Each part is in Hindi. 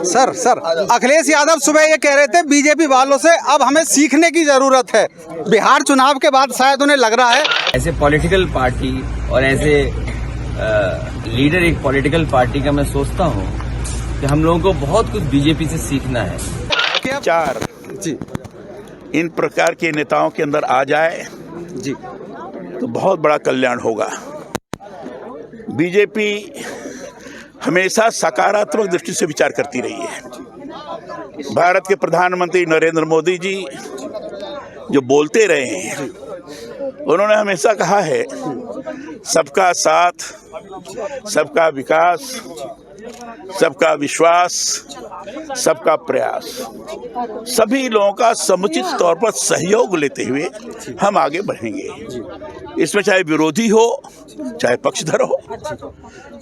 सर अखिलेश यादव सुबह ये कह रहे थे बीजेपी वालों से अब हमें सीखने की जरूरत है। बिहार चुनाव के बाद शायद उन्हें लग रहा है ऐसे पॉलिटिकल पार्टी और ऐसे लीडर एक पॉलिटिकल पार्टी का मैं सोचता हूँ कि हम लोगों को बहुत कुछ बीजेपी से सीखना है। कि चार जी इन प्रकार के नेताओं के अंदर आ जाए जी तो बहुत बड़ा कल्याण होगा। बीजेपी हमेशा सकारात्मक दृष्टि से विचार करती रही है। भारत के प्रधानमंत्री नरेंद्र मोदी जी जो बोलते रहे हैं, उन्होंने हमेशा कहा है सबका साथ, सबका विकास, सबका विश्वास, सबका प्रयास, सभी लोगों का समुचित तौर पर सहयोग लेते हुए हम आगे बढ़ेंगे। इसमें चाहे विरोधी हो चाहे पक्षधर हो,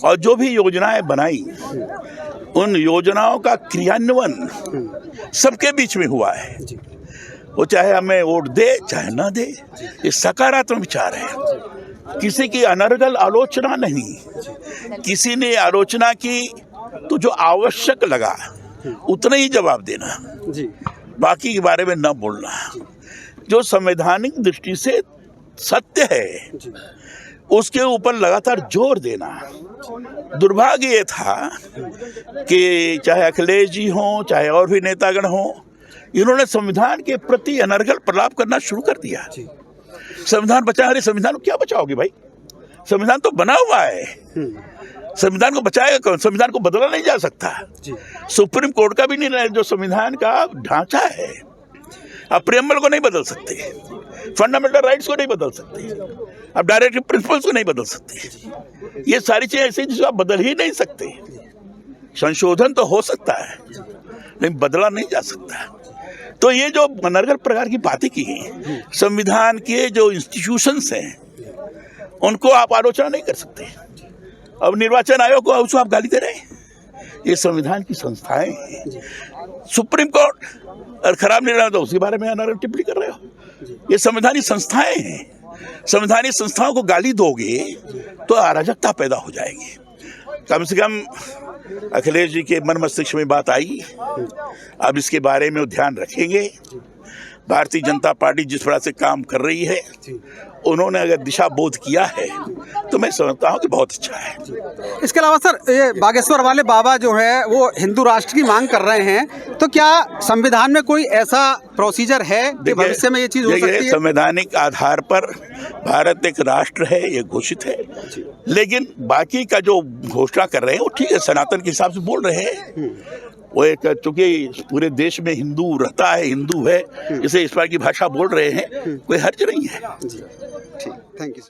और जो भी योजनाएं बनाई उन योजनाओं का क्रियान्वयन सबके बीच में हुआ है। वो चाहे हमें वोट दे चाहे ना दे, ये सकारात्मक विचार है। किसी की अनर्गल आलोचना नहीं। किसी ने आलोचना की तो जो आवश्यक लगा उतना ही जवाब देना, बाकी के बारे में न बोलना। जो संवैधानिक दृष्टि से सत्य है उसके ऊपर लगातार जोर देना। दुर्भाग्य ये था कि चाहे अखिलेश जी हों चाहे और भी नेतागण हों, इन्होंने संविधान के प्रति अनर्गल प्रलाप करना शुरू कर दिया। संविधान बचा, अरे संविधान को क्या बचाओगे भाई? संविधान तो बना हुआ है। संविधान को बचाएगा कौन? संविधान को बदला नहीं जा सकता। सुप्रीम कोर्ट का भी निर्णय जो संविधान का ढांचा है, आप प्रियम्बल को नहीं बदल सकते, फंडामेंटल राइट्स को नहीं बदल सकते, आप डायरेक्टिव प्रिंसिपल्स को नहीं बदल सकते। ये सारी चीजें ऐसी जिसको आप बदल ही नहीं सकते। संशोधन तो हो सकता है लेकिन बदला नहीं जा सकता। तो ये जो अनर्गल प्रकार की बातें की हैं, संविधान के जो इंस्टीट्यूशंस हैं उनको आप आलोचना नहीं कर सकते। अब निर्वाचन आयोग को उसको आप गाली दे रहे हैं। ये संविधान की संस्थाएं हैं। सुप्रीम कोर्ट और खराब निर्णय तो उसके बारे में अनर्गल टिप्पणी कर रहे हो। ये संवैधानिक संस्थाएं हैं। संवैधानिक संस्थाओं को गाली दोगे तो अराजकता पैदा हो जाएगी। कम से कम अखिलेश जी के मन मस्तिष्क में बात आई, अब इसके बारे में वो ध्यान रखेंगे। भारतीय जनता पार्टी जिस तरह से काम कर रही है, उन्होंने अगर दिशा बोध किया है तो मैं समझता हूँ कि बहुत अच्छा है। इसके अलावा सर, ये बागेश्वर वाले बाबा जो है वो हिंदू राष्ट्र की मांग कर रहे हैं, तो क्या संविधान में कोई ऐसा प्रोसीजर है कि भविष्य में ये चीज हो सकती है? संवैधानिक आधार पर भारत एक राष्ट्र है, ये घोषित है, लेकिन बाकी का जो घोषणा कर रहे हैं वो ठीक है, सनातन के हिसाब से बोल रहे हैं। वो एक चूंकि पूरे देश में हिंदू रहता है, हिंदू है, इसे इस बार की भाषा बोल रहे हैं, कोई हर्ज नहीं है। ठीक, थैंक यू।